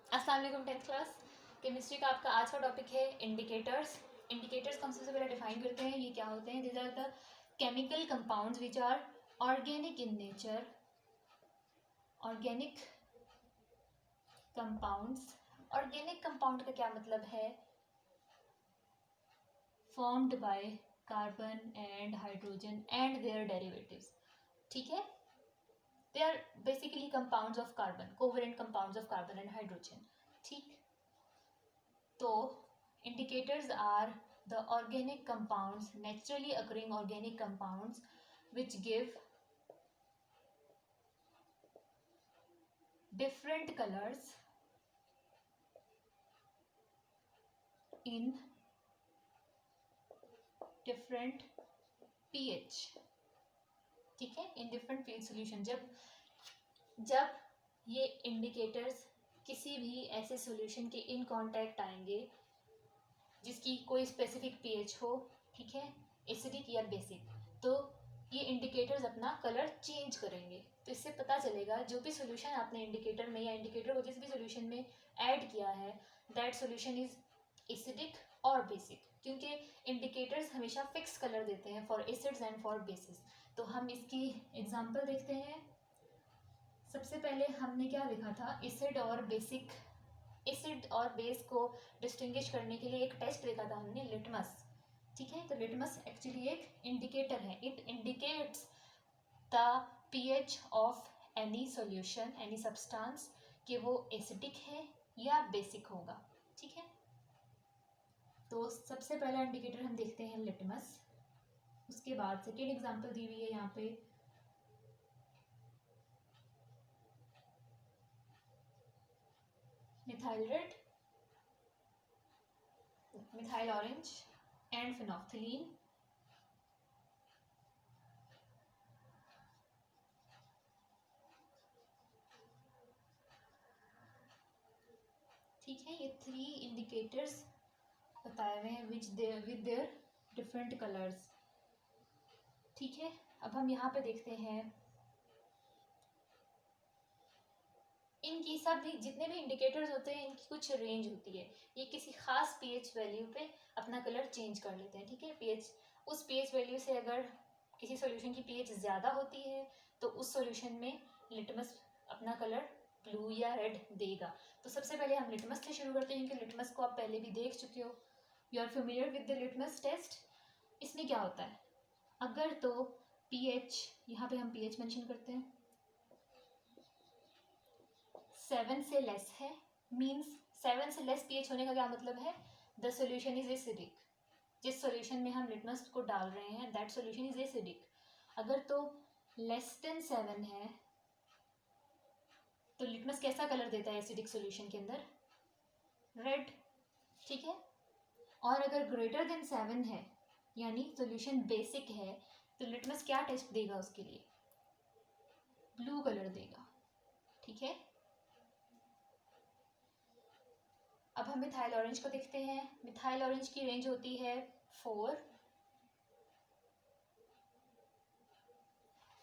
अस्सलाम वालेकुम 10th class chemistry का आपका आज का टॉपिक है इंडिकेटर्स। इंडिकेटर्स को हम सबसे पहले डिफाइन करते हैं, ये क्या होते हैं। These are the chemical compounds which are organic in nature. Organic compounds, organic compound का क्या मतलब है? Formed by carbon and hydrogen and their derivatives. ठीक है, they are basically compounds of carbon, covalent compounds of carbon and hydrogen. ठीक, तो indicators are the organic compounds, naturally occurring organic compounds which give different colors in different pH. ठीक है, in different pH solution। जब ये indicators किसी भी ऐसे solution के इन कांटेक्ट आएंगे जिसकी कोई स्पेसिफिक पीएच हो, ठीक है, एसिडिक या बेसिक, तो ये इंडिकेटर्स अपना कलर चेंज करेंगे। तो इससे पता चलेगा जो भी सॉल्यूशन आपने इंडिकेटर में या इंडिकेटर को जिस भी सॉल्यूशन में ऐड किया है, दैट सॉल्यूशन इज एसिडिक और बेसिक, क्योंकि इंडिकेटर्स हमेशा फिक्स कलर देते हैं for acids and for basis. तो हम इसकी एग्जांपल देखते हैं। सबसे पहले हमने क्या लिखा था, एसिड और बेसिक, एसिड और बेस को डिस्टिंग्विश करने के लिए एक टेस्ट देखा था हमने, लिटमस। ठीक है, तो लिटमस एक्चुअली एक इंडिकेटर है। It indicates the pH of any solution, any substance, कि वो एसिडिक है या बेसिक होगा। ठीक है, तो सबसे पहला इंडिकेटर हम देखते हैं लिटमस। उसके बाद सेकेंड एग्जांपल दी हुई है यहाँ पे, methyl red, methyl orange and phenolphthalein. ठीक है, ये 3 इंडिकेटर्स बताए हुए हैं which their with their different colours. ठीक है, अब हम यहाँ पे देखते हैं इनकी सब भी जितने भी इंडिकेटर्स होते हैं इनकी कुछ रेंज होती है। ये किसी खास पीएच वैल्यू पे अपना कलर चेंज कर लेते हैं। ठीक है, पीएच, उस पीएच वैल्यू से अगर किसी सॉल्यूशन की पीएच ज़्यादा होती है तो उस सॉल्यूशन में लिटमस अपना कलर ब्लू या रेड देगा। तो सबसे पहले हम लिटमस से शुरू करते हैं क्योंकि लिटमस को आप पहले भी देख चुके हो, you are familiar with the litmus test. इसमें क्या होता है, अगर तो पीएच, यहाँ पे हम पीएच मेंशन करते हैं, 7 से लेस है, मींस 7 से लेस पीएच होने का क्या मतलब है, द सॉल्यूशन इज एसिडिक। जिस सॉल्यूशन में हम लिटमस को डाल रहे हैं दैट सॉल्यूशन इज एसिडिक। अगर तो लेस देन 7 है तो लिटमस कैसा कलर देता है एसिडिक सॉल्यूशन के अंदर, रेड। ठीक है, और अगर ग्रेटर देन 7 है यानी सॉल्यूशन बेसिक है तो लिटमस क्या टेस्ट देगा, उसके लिए ब्लू कलर देगा। ठीक है, अब हम मिथाइल ऑरेंज को देखते हैं। मिथाइल ऑरेंज की रेंज होती है 4।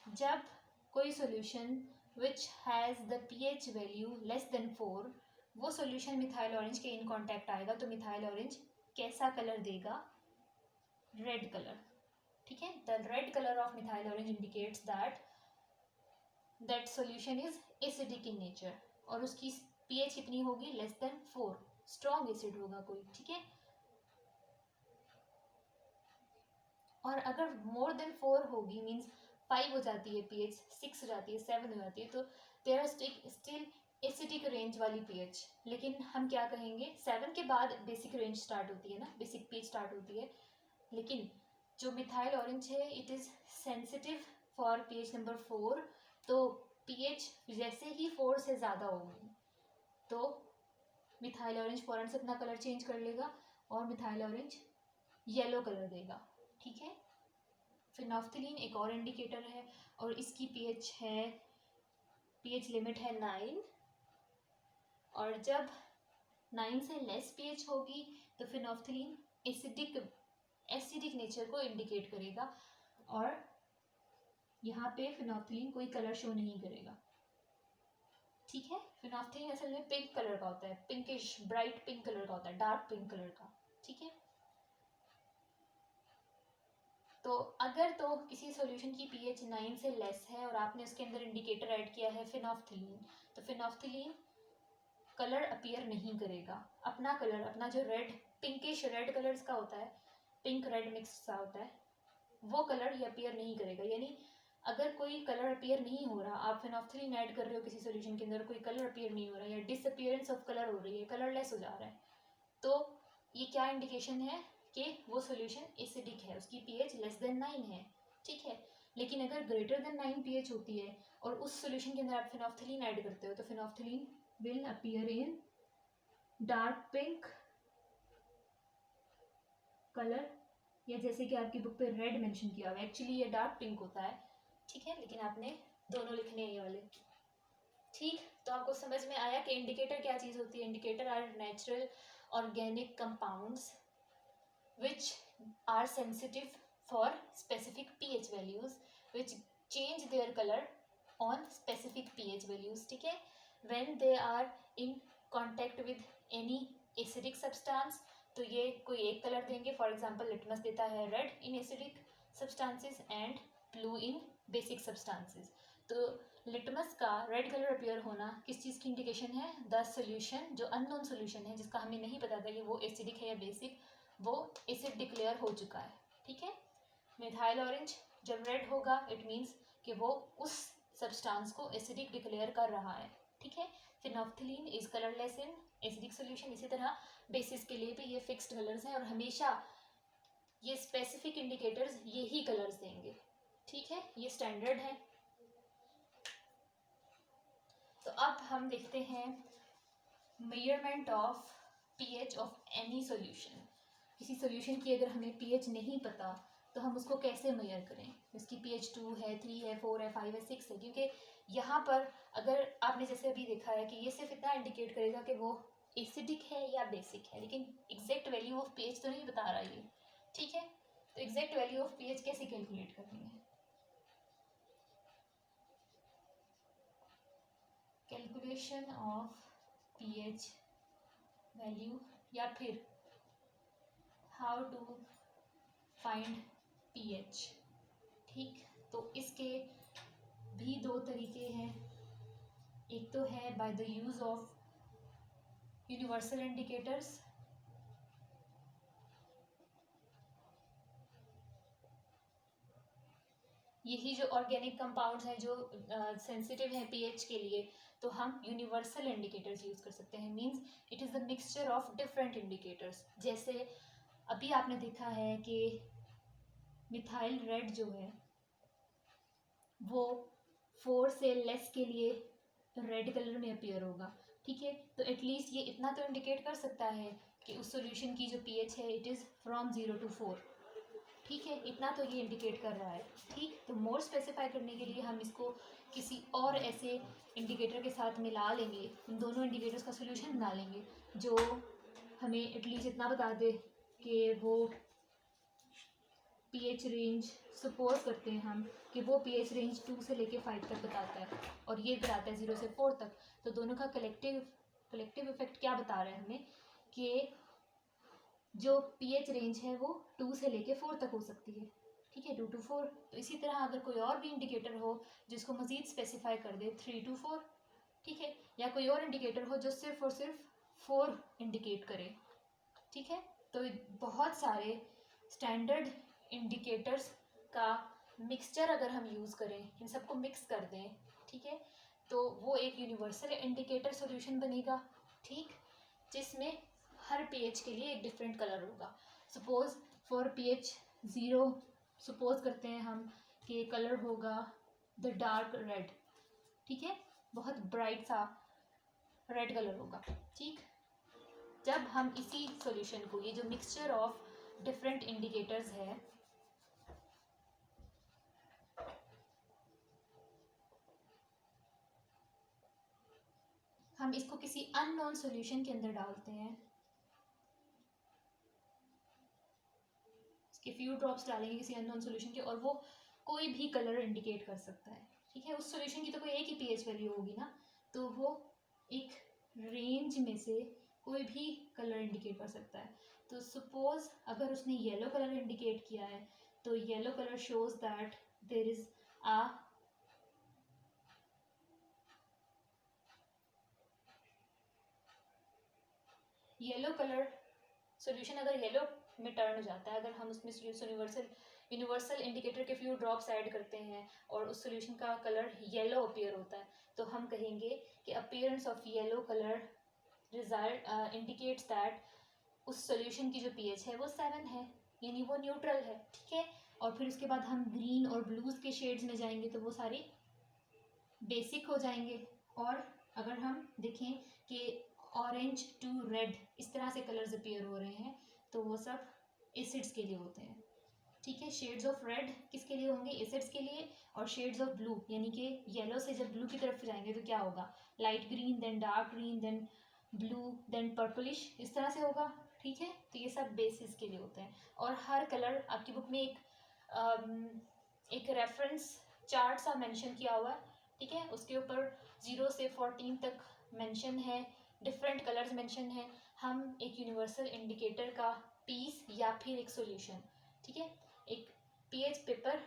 जब कोई solution which has the pH value less than 4, वो सॉल्यूशन मिथाइल ऑरेंज के इन कांटेक्ट आएगा तो मिथाइल ऑरेंज कैसा कलर देगा, रेड कलर। ठीक है, the red colour of methyl orange indicates that solution is acidic in nature, और उसकी पीएच कितनी होगी, लेस देन 4, स्ट्रॉन्ग एसिड होगा कोई। ठीक है, और अगर मोर देन 4 होगी, मीन्स 5 हो जाती है पीएच, 6 हो जाती है, 7 हो जाती है, तो there are still acidic range वाली पीएच। लेकिन हम क्या कहेंगे, 7 के बाद बेसिक रेंज स्टार्ट होती है ना, बेसिक पीएच स्टार्ट होती है। लेकिन जो मिथाइल ऑरेंज है it is sensitive for pH number 4, तो पीएच जैसे ही 4 से ज़्यादा होगी तो मिथाइल ऑरेंज फ़ौरन से अपना कलर चेंज कर लेगा और मिथाइल ऑरेंज येलो कलर देगा। ठीक है, फिनोफ्थलीन एक और इंडिकेटर है और इसकी पीएच है, पीएच लिमिट है 9, और जब 9 से लेस पीएच होगी तो फिनोफ्थलीन एसिडिक नेचर को इंडिकेट करेगा और यहाँ पे फिनोफ्थलीन कोई कलर शो नहीं करेगा। ठीक है। फिनोल्फथालीन असल में पिंक कलर का होता है, पिंकिश ब्राइट पिंक कलर का होता है, डार्क पिंक कलर का, ठीक है। तो अगर तो किसी सॉल्यूशन की पीएच 9 से लेस है और आपने उसके अंदर इंडिकेटर ऐड किया है फिनोल्फथालीन, तो फिनोल्फथालीन कलर अपीयर नहीं करेगा, अपना कलर, अपना जो रेड पिंकिश रेड कलर्स का होता है, पिंक रेड मिक्स सा होता है, वो कलर ये अपीयर नहीं करेगा। यानी अगर कोई कलर अपीयर नहीं हो रहा, आप फिनोल्फथालीन ऐड कर रहे हो किसी सॉल्यूशन के अंदर, कोई कलर अपीयर नहीं हो रहा या डिसअपीयरेंस ऑफ कलर हो रही है, कलरलेस हो जा रहा है, तो ये क्या इंडिकेशन है कि वो सॉल्यूशन एसिडिक है, उसकी पीएच लेस देन 9 है, ठीक है। लेकिन अगर ग्रेटर देन 9 पीएच होती है और उस सॉल्यूशन के अंदर आप फिनोल्फथालीन ऐड करते हो, तो phenolphthalein will appear in dark pink colour, या जैसे कि आपकी बुक पे रेड मेंशन किया हुआ है, एक्चुअली ये डार्क पिंक होता है, ठीक है, लेकिन आपने दोनों लिखने हैं ये वाले, ठीक। तो आपको समझ में आया कि इंडिकेटर क्या चीज़ होती है। Indicator are natural organic compounds which are sensitive for specific pH values which change their color on specific pH values, ठीक है। when they are in contact with any acidic substance, तो ये कोई एक कलर देंगे, फॉर एग्जाम्पल लिटमस देता है red in acidic substances and blue in basic substances. तो लिटमस का रेड कलर अपीयर होना किस चीज़ की इंडिकेशन है, द सोल्यूशन जो अननोन सोल्यूशन है, जिसका हमें नहीं पता था कि वो एसिडिक है या बेसिक, वो एसिड डिक्लेयर हो चुका है, ठीक है। मिथाइल ऑरेंज जब रेड होगा इट मीन्स कि वो उस सब्सटेंस को एसिडिक डिक्लेयर कर रहा है, ठीक है। Phenolphthalein is colourless in acidic solution. इसी तरह बेसिस के लिए भी ये फिक्स्ड कलर्स हैं और हमेशा ये स्पेसिफिक इंडिकेटर्स यही कलर्स देंगे, ठीक है, ये स्टैंडर्ड है। तो अब हम देखते हैं measurement of pH of any solution. किसी सॉल्यूशन की अगर हमें पीएच नहीं पता तो हम उसको कैसे मेजर करें, इसकी पीएच 2 है, 3 है, 4 है, 5 है, 6 है, क्योंकि यहाँ पर अगर आपने जैसे अभी देखा है कि ये सिर्फ इतना इंडिकेट करेगा कि वो एसिडिक है या बेसिक है, लेकिन एग्जैक्ट वैल्यू ऑफ पीएच तो नहीं बता रहा ये, ठीक है। तो एग्जैक्ट वैल्यू ऑफ पीएच कैसे कैलकुलेट करनी है, कैलकुलेशन ऑफ पीएच वैल्यू या फिर हाउ टू फाइंड पीएच, ठीक। तो इसके भी दो तरीके हैं, एक तो है by the use of universal indicators, यही जो ऑर्गेनिक कंपाउंड्स हैं जो सेंसिटिव हैं पीएच के लिए, तो हम यूनिवर्सल इंडिकेटर्स यूज कर सकते हैं। Means it is the mixture of different indicators. जैसे अभी आपने देखा है कि मिथाइल रेड जो है वो 4 से लेस के लिए रेड कलर में अपीयर होगा, ठीक है। तो एटलीस्ट ये इतना तो इंडिकेट कर सकता है कि उस सॉल्यूशन की जो पीएच है इट इज़ फ्रॉम 0 to 4, ठीक है, इतना तो ये इंडिकेट कर रहा है, ठीक। तो मोर स्पेसिफाई करने के लिए हम इसको किसी और ऐसे इंडिकेटर के साथ मिला लेंगे, इन दोनों इंडिकेटर्स का सोल्यूशन बना लेंगे जो हमें एटलीस्ट इतना बता दे कि वो पीएच रेंज, सपोज करते हैं हम कि वो पीएच रेंज 2 से लेके 5 तक बताता है और ये बताता है 0 से 4 तक। तो दोनों का कलेक्टिव इफेक्ट क्या बता रहा है हमें कि जो पीएच रेंज है वो 2 से लेके 4 तक हो सकती है, ठीक है, 2 to 4। तो इसी तरह अगर कोई और भी इंडिकेटर हो जिसको मज़ीद स्पेसिफाई कर दे 3 to 4, ठीक है, या कोई और इंडिकेटर हो जो सिर्फ और सिर्फ 4 इंडिकेट करे, ठीक है। तो बहुत सारे स्टैंडर्ड इंडिकेटर्स का मिक्सचर अगर हम यूज़ करें, इन सबको मिक्स कर दें, ठीक है, तो वो एक यूनिवर्सल इंडिकेटर सॉल्यूशन बनेगा, ठीक, जिसमें हर पीएच के लिए एक डिफरेंट कलर होगा। सपोज फॉर पीएच 0 सपोज करते हैं हम कि कलर होगा द डार्क रेड, ठीक है, बहुत ब्राइट सा रेड कलर होगा, ठीक। जब हम इसी सॉल्यूशन को, ये जो मिक्सचर ऑफ डिफरेंट इंडिकेटर्स है, हम इसको किसी अननोन सॉल्यूशन के अंदर डालते हैं, इसके फ्यू ड्रॉप्स डालेंगे किसी अननोन सॉल्यूशन के और वो कोई भी कलर इंडिकेट कर सकता है, ठीक है। उस सॉल्यूशन की तो कोई एक ही पीएच वैल्यू होगी ना, तो वो एक रेंज में से कोई भी कलर इंडिकेट कर सकता है। तो सपोज अगर उसने येलो कलर इंडिकेट किया है तो yellow colour shows that there is a yellow colour solution अगर येलो में टर्न हो जाता है, अगर हम उसमें यूनिवर्सल इंडिकेटर के फ्यू ड्रॉप्स ऐड करते हैं और उस सॉल्यूशन का कलर येलो अपीयर होता है, तो हम कहेंगे कि appearance of yellow colour result indicates that उस सॉल्यूशन की जो पीएच है वो 7 है, यानी वो न्यूट्रल है। ठीक है, और फिर उसके बाद हम ग्रीन और ब्लूज के शेड्स में जाएंगे तो वो सारे बेसिक हो जाएंगे। और अगर हम देखें कि ऑरेंज टू रेड इस तरह से कलर्स अपीयर हो रहे हैं तो वो सब एसिड्स के लिए होते हैं। ठीक है, शेड्स ऑफ रेड किसके लिए होंगे? एसिड्स के लिए। और शेड्स ऑफ ब्लू यानी कि येलो से जब ब्लू की तरफ जाएंगे तो क्या होगा? Light green, then dark green, then blue, then purplish, इस तरह से होगा। ठीक है, तो ये सब बेसिस के लिए होते हैं। और हर कलर आपकी बुक में एक रेफरेंस चार्ट सा मेंशन किया हुआ है। ठीक है, उसके ऊपर 0 से 14 तक मेंशन है, डिफरेंट कलर्स मेंशन है। हम एक यूनिवर्सल इंडिकेटर का पीस या फिर एक सॉल्यूशन, ठीक है, एक pH paper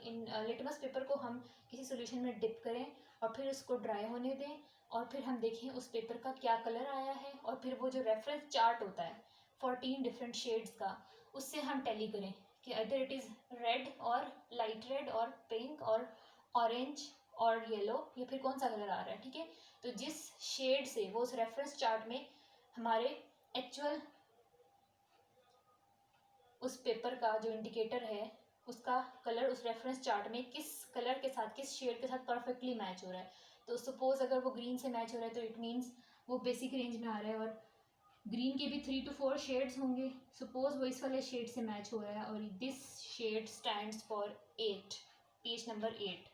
in litmus paper को हम किसी सॉल्यूशन में डिप करें और फिर उसको ड्राई होने दें और फिर हम देखें उस पेपर का क्या कलर आया है, और फिर वो जो रेफरेंस चार्ट होता है 14 डिफरेंट शेड्स का, उससे हम टैली करें कि अदर इट इज़ रेड और लाइट रेड और पिंक और ऑरेंज और येलो या फिर कौन सा कलर आ रहा है। ठीक है, तो जिस शेड से वो उस रेफरेंस चार्ट में हमारे एक्चुअल उस पेपर का जो इंडिकेटर है उसका कलर उस रेफरेंस चार्ट में किस कलर के साथ, किस शेड के साथ परफेक्टली मैच हो रहा है। तो सपोज अगर वो ग्रीन से मैच हो रहा है तो इट मीन्स वो बेसिक रेंज में आ रहा है, और ग्रीन के भी 3 to 4 शेड्स होंगे। सपोज वो इस वाले शेड से मैच हो रहा है और this shade stands for 8, page number 8।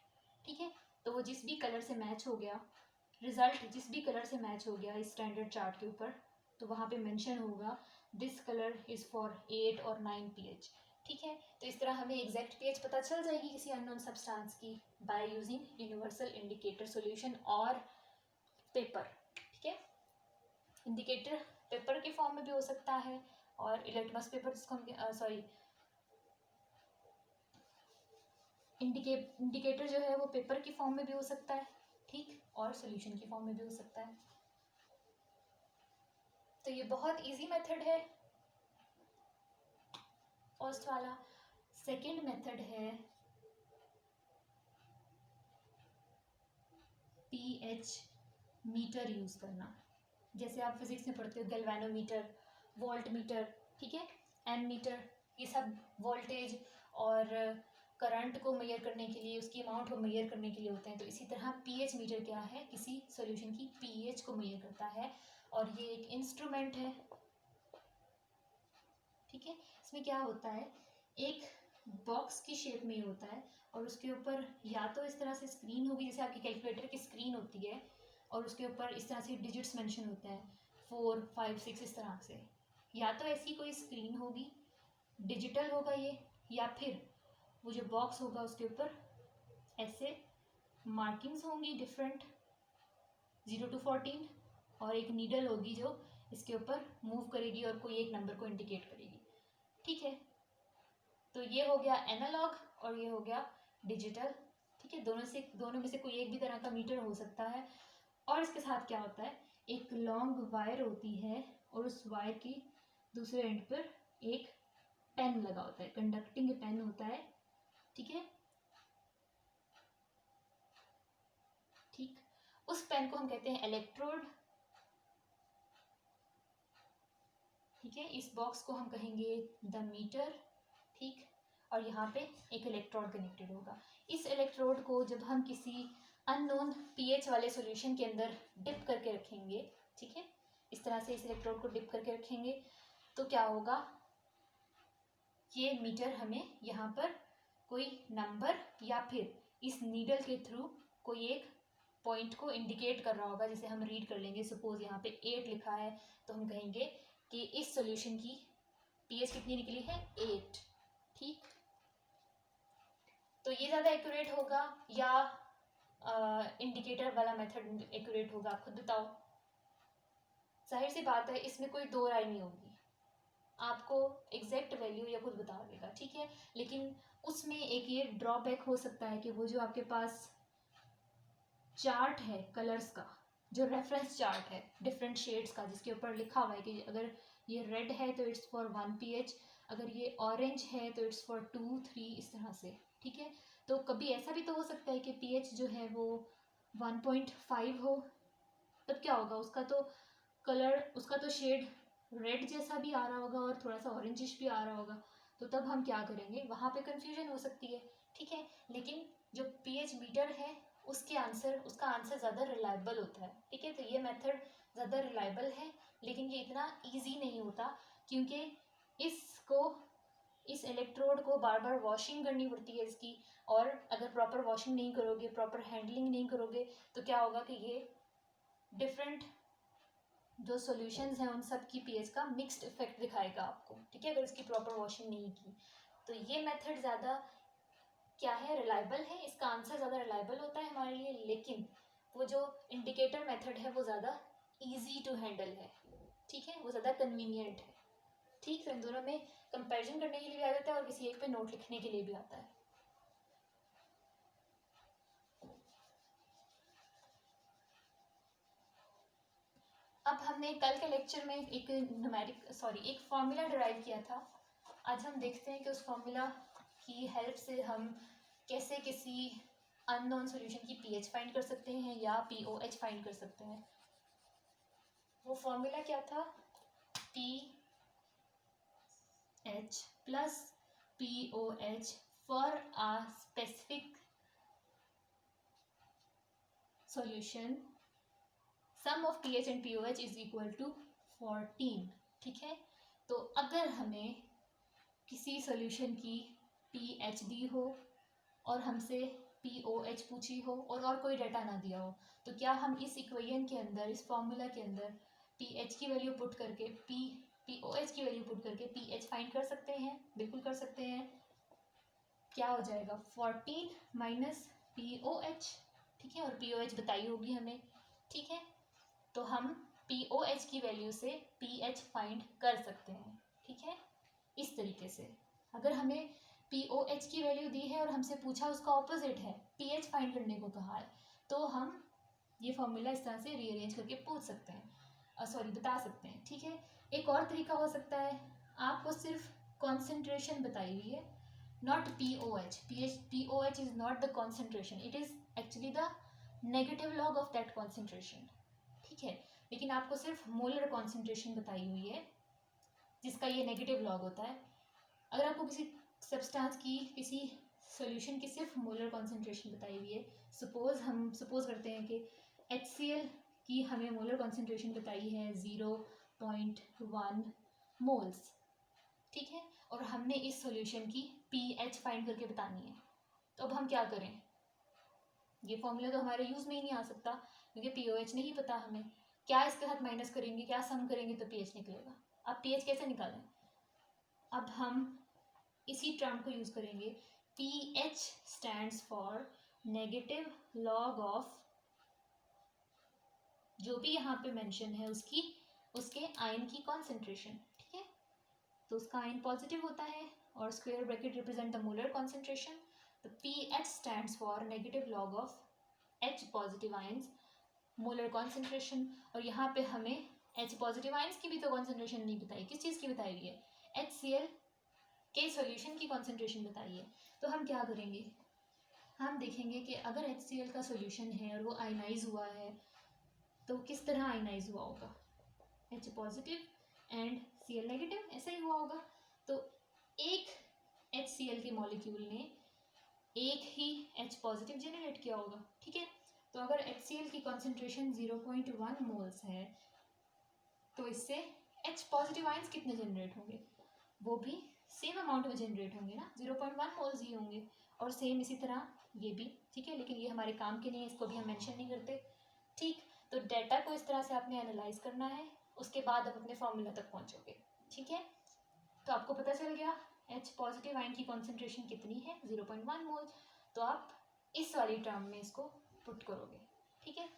ठीक है, तो वो जिस भी कलर से मैच हो गया, रिजल्ट जिस भी कलर से मैच हो गया इस स्टैंडर्ड चार्ट के ऊपर, तो वहाँ पे मेंशन होगा दिस कलर इज़ फॉर 8 और 9 पीएच। ठीक है, तो इस तरह हमें एग्जैक्ट पीएच पता चल जाएगी किसी अननोन सब्सटेंस की by using universal indicator solution और पेपर। ठीक है, इंडिकेटर पेपर के फॉर्म में भी हो सकता है और लिटमस पेपर जिसको हम इंडिकेटर जो है वो पेपर की फॉर्म में भी हो सकता है, ठीक, और सॉल्यूशन की फॉर्म में भी हो सकता है। तो ये बहुत इजी मेथड है फर्स्ट वाला। सेकंड मेथड है पीएच मीटर यूज़ करना। जैसे आप फिजिक्स में पढ़ते हो गैल्वेनोमीटर, वोल्ट मीटर, ठीक है, एम मीटर, ये सब वोल्टेज और करंट को मेजर करने के लिए, उसकी अमाउंट को मेजर करने के लिए होते हैं। तो इसी तरह पीएच मीटर क्या है? किसी सॉल्यूशन की पीएच को मेजर करता है और ये एक इंस्ट्रूमेंट है। ठीक है, इसमें क्या होता है, एक बॉक्स की शेप में होता है और उसके ऊपर या तो इस तरह से स्क्रीन होगी जैसे आपकी कैलकुलेटर की स्क्रीन होती है और उसके ऊपर इस तरह से डिजिट्स मेंशन होते हैं 4, 5, 6 इस तरह से, या तो ऐसी कोई स्क्रीन होगी, डिजिटल होगा ये, या फिर वो जो बॉक्स होगा उसके ऊपर ऐसे मार्किंग्स होंगी डिफरेंट 0 to 14 और एक नीडल होगी जो इसके ऊपर मूव करेगी और कोई एक नंबर को इंडिकेट करेगी। ठीक है, तो ये हो गया एनालॉग और ये हो गया डिजिटल। ठीक है, दोनों में से कोई एक भी तरह का मीटर हो सकता है। और इसके साथ क्या होता है, एक लॉन्ग वायर होती है और उस वायर की दूसरे एंड पर एक पेन लगा होता है, कंडक्टिंग पेन होता है। ठीक है, ठीक, उस पेन को हम कहते हैं इलेक्ट्रोड। ठीक है, इस बॉक्स को हम कहेंगे द मीटर। ठीक, और यहाँ पे एक इलेक्ट्रोड कनेक्टेड होगा। इस इलेक्ट्रोड को जब हम किसी अननोन पीएच वाले सॉल्यूशन के अंदर डिप करके रखेंगे, ठीक है, इस तरह से इस इलेक्ट्रोड को डिप करके रखेंगे तो क्या होगा, ये मीटर हमें यहाँ पर कोई नंबर या फिर इस नीडल के थ्रू कोई एक पॉइंट को इंडिकेट कर रहा होगा, जिसे हम रीड कर लेंगे। सपोज यहाँ पे 8 लिखा है तो हम कहेंगे कि इस सॉल्यूशन की पीएच कितनी निकली है, 8। ठीक, तो ये ज़्यादा एक्यूरेट होगा या इंडिकेटर वाला मेथड एक्यूरेट होगा, आप खुद बताओ। जाहिर सी बात है, इसमें कोई दो राय नहीं होगी, आपको एग्जैक्ट वैल्यू या खुद बता देगा, ठीक है। लेकिन उसमें एक ये ड्रॉबैक हो सकता है कि वो जो आपके पास चार्ट है कलर्स का, जो रेफरेंस चार्ट है डिफरेंट शेड्स का, जिसके ऊपर लिखा हुआ है कि अगर ये रेड है तो इट्स फॉर 1 pH, अगर ये ऑरेंज है तो इट्स फॉर 2, 3, इस तरह से, ठीक है। तो कभी ऐसा भी तो हो सकता है कि pH जो है वो 1.5 हो, तब क्या होगा, उसका तो कलर, उसका तो शेड रेड जैसा भी आ रहा होगा और थोड़ा सा ऑरेंजिश भी आ रहा होगा, तो तब हम क्या करेंगे, वहाँ पे कंफ्यूजन हो सकती है, ठीक है। लेकिन जो pH मीटर है उसका आंसर ज़्यादा रिलायबल होता है, ठीक है। तो ये मेथड ज़्यादा रिलायबल है, लेकिन ये इतना ईजी नहीं होता, क्योंकि इस इलेक्ट्रोड को बार बार वॉशिंग करनी पड़ती है इसकी, और अगर प्रॉपर वॉशिंग नहीं करोगे, प्रॉपर हैंडलिंग नहीं करोगे, तो क्या होगा कि ये डिफरेंट जो सॉल्यूशंस हैं उन सब की पीएच का मिक्स्ड इफेक्ट दिखाएगा आपको, ठीक है, अगर इसकी प्रॉपर वॉशिंग नहीं की। तो ये मेथड ज़्यादा क्या है, रिलायबल है, इसका आंसर ज़्यादा रिलायबल होता है हमारे लिए, लेकिन वो जो इंडिकेटर मेथड है वो ज़्यादा ईजी टू हैंडल है, ठीक है, वो ज़्यादा कन्वीनियंट है, ठीक। तो इन दोनों में कंपैरिजन करने के लिए भी आ जाता है और किसी एक पे नोट लिखने के लिए भी आता है। अब हमने कल के लेक्चर में एक फॉर्मूला डिराइव किया था। आज हम देखते हैं कि उस फॉर्मूला की हेल्प से हम कैसे किसी अननोन सॉल्यूशन की पीएच फाइंड कर सकते हैं या पीओएच फाइंड कर सकते हैं। वो फॉर्मूला क्या था, pH plus pOH for a specific solution, sum of pH and pOH is equal to 14, ठीक है। तो अगर हमें किसी सॉल्यूशन की पीएच दी हो और हमसे पीओएच पूछी हो और कोई डाटा ना दिया हो, तो क्या हम इस इक्वेशन के अंदर, इस फॉर्मूला के अंदर पीएच की वैल्यू पुट करके पीओएच की वैल्यू पुट करके पीएच फाइंड कर सकते हैं? बिल्कुल कर सकते हैं। क्या हो जाएगा, 14 माइनस पीओएच, ठीक है, और पीओएच बताई होगी हमें, ठीक है। तो हम पीओएच की वैल्यू से पीएच फाइंड कर सकते हैं, ठीक है। इस तरीके से अगर हमें पीओएच की वैल्यू दी है और हमसे पूछा उसका ऑपोजिट है, पीएच फाइंड करने को कहा है, तो हम ये फॉर्मूला इस तरह से रीअरेंज करके पूछ सकते हैं, बता सकते हैं, ठीक है। एक और तरीका हो सकता है, आपको सिर्फ कॉन्सेंट्रेशन बताई हुई है, not pOH, pOH is not the concentration, it is actually the negative log of that concentration, ठीक है। लेकिन आपको सिर्फ मोलर कॉन्सेंट्रेशन बताई हुई है जिसका ये नेगेटिव लॉग होता है। अगर आपको किसी सब्सटेंस की, किसी सॉल्यूशन की सिर्फ मोलर कॉन्सेंट्रेशन बताई हुई है, हम सपोज करते हैं कि HCl की हमें मोलर कॉन्सेंट्रेशन बताई है 0.1 मोल्स, ठीक है, और हमने इस सॉल्यूशन की पीएच फाइंड करके बतानी है, तो अब हम क्या करें, ये फॉर्मूला तो हमारे यूज़ में ही नहीं आ सकता क्योंकि पीओएच नहीं पता हमें, क्या इसके साथ माइनस करेंगे, क्या सम करेंगे तो पीएच निकलेगा। अब पीएच कैसे निकालें, अब हम इसी टर्म को यूज़ करेंगे, pH stands for negative log of जो भी यहाँ पे मेंशन है उसके आयन की कॉन्सेंट्रेशन, ठीक है। तो उसका आयन पॉजिटिव होता है और square bracket represent the molar concentration, तो pH stands for negative log of H positive ions molar concentration, और यहाँ पे हमें H पॉजिटिव आयंस की भी तो कॉन्सेंट्रेशन नहीं बताई, किस चीज़ की बताई हुई है, HCl के सॉल्यूशन की कॉन्सेंट्रेशन बताई है। तो हम क्या करेंगे, हम देखेंगे कि अगर HCl का सॉल्यूशन है और वो आयनाइज हुआ है तो किस तरह आयनाइज हुआ होगा, H positive and Cl negative, ऐसा ही हुआ होगा। तो एक HCl के मॉलिक्यूल ने एक ही H पॉजिटिव जनरेट किया होगा, ठीक है। तो अगर HCl की कॉन्सेंट्रेशन 0.1 मोल्स है तो इससे H पॉजिटिव आयंस कितने जनरेट होंगे, वो भी सेम अमाउंट में जनरेट होंगे ना, 0.1 मोल्स ही होंगे, और सेम इसी तरह ये भी, ठीक है। लेकिन ये हमारे काम के लिए, इसको भी हम मेंशन नहीं करते, ठीक। तो डेटा को इस तरह से आपने एनालाइज करना है, उसके बाद आप अपने फॉर्मूला तक पहुँचोगे, ठीक है। तो आपको पता चल गया H पॉजिटिव आयन की कॉन्सेंट्रेशन कितनी है, 0.1 मोल। तो आप इस वाली टर्म में इसको पुट करोगे। ठीक है,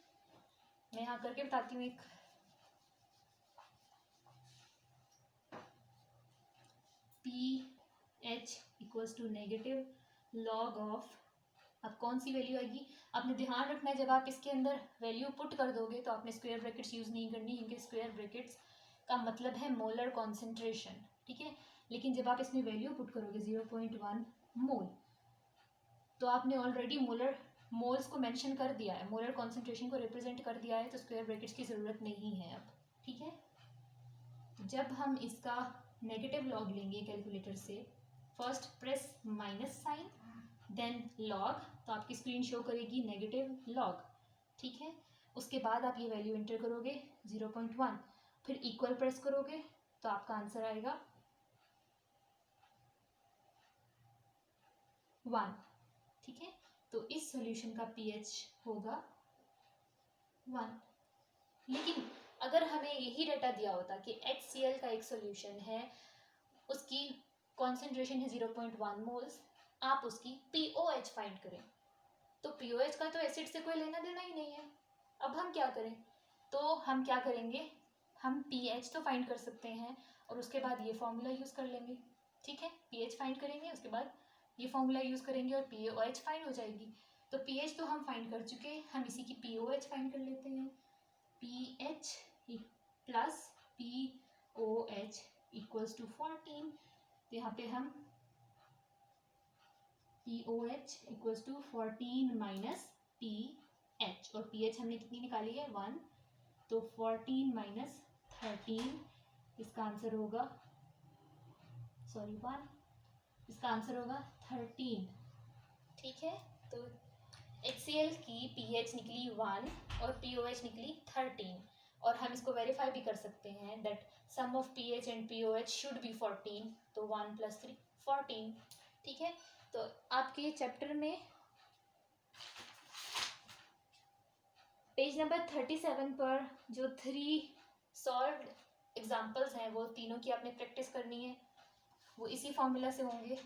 मैं यहाँ करके बताती हूँ एक। pH equals to negative log of, अब कौन सी वैल्यू आएगी, आपने ध्यान रखना है जब आप इसके अंदर वैल्यू पुट कर दोगे तो आपने स्क्वायर ब्रैकेट्स यूज़ नहीं करनी, क्योंकि स्क्वायर ब्रैकेट्स का मतलब है मोलर कॉन्सेंट्रेशन। ठीक है, लेकिन जब आप इसमें वैल्यू पुट करोगे 0.1 मोल, तो आपने ऑलरेडी मोलर मोल्स को मेंशन कर दिया है, मोलर कॉन्सेंट्रेशन को रिप्रेजेंट कर दिया है, तो स्क्वायर ब्रैकेट्स की ज़रूरत नहीं है अब। ठीक है, जब हम इसका नेगेटिव लॉग लेंगे कैलकुलेटर से, first press minus sign then log, तो आपकी स्क्रीन शो करेगी नेगेटिव लॉग। ठीक है, उसके बाद आप ये वैल्यू एंटर करोगे 0.1, फिर इक्वल प्रेस करोगे तो आपका आंसर आएगा 1। ठीक है, तो इस सॉल्यूशन का pH होगा 1। लेकिन अगर हमें यही डाटा दिया होता कि HCl का एक सॉल्यूशन है, उसकी कॉन्सेंट्रेशन है 0.1 मोल्स, आप उसकी POH फाइंड करें, तो POH का तो एसिड से कोई लेना देना ही नहीं है। अब हम क्या करें, तो हम क्या करेंगे, हम pH तो फाइंड कर सकते हैं और उसके बाद ये फॉर्मूला यूज़ कर लेंगे। ठीक है, pH फाइंड करेंगे, उसके बाद ये फॉर्मूला यूज़ करेंगे और POH फाइंड हो जाएगी। तो pH तो हम फाइंड कर चुके हैं, हम इसी की POH फाइंड कर लेते हैं। pH plus POH equals to 14, तो यहाँ पे हम POH equals to 14 minus pH, और pH हमने कितनी निकाली है 1, तो 14 माइनस 13, इसका आंसर होगा 1, इसका आंसर होगा 13। ठीक है, तो HCl की pH निकली 1 और POH निकली 13, और हम इसको वेरीफाई भी कर सकते हैं that sum of pH and POH should be 14, तो 1 + 3 14। ठीक है, तो आपके चैप्टर में पेज नंबर 37 पर जो 3 सॉल्व्ड एग्जाम्पल्स हैं वो तीनों की आपने प्रैक्टिस करनी है, वो इसी फॉर्मूला से होंगे।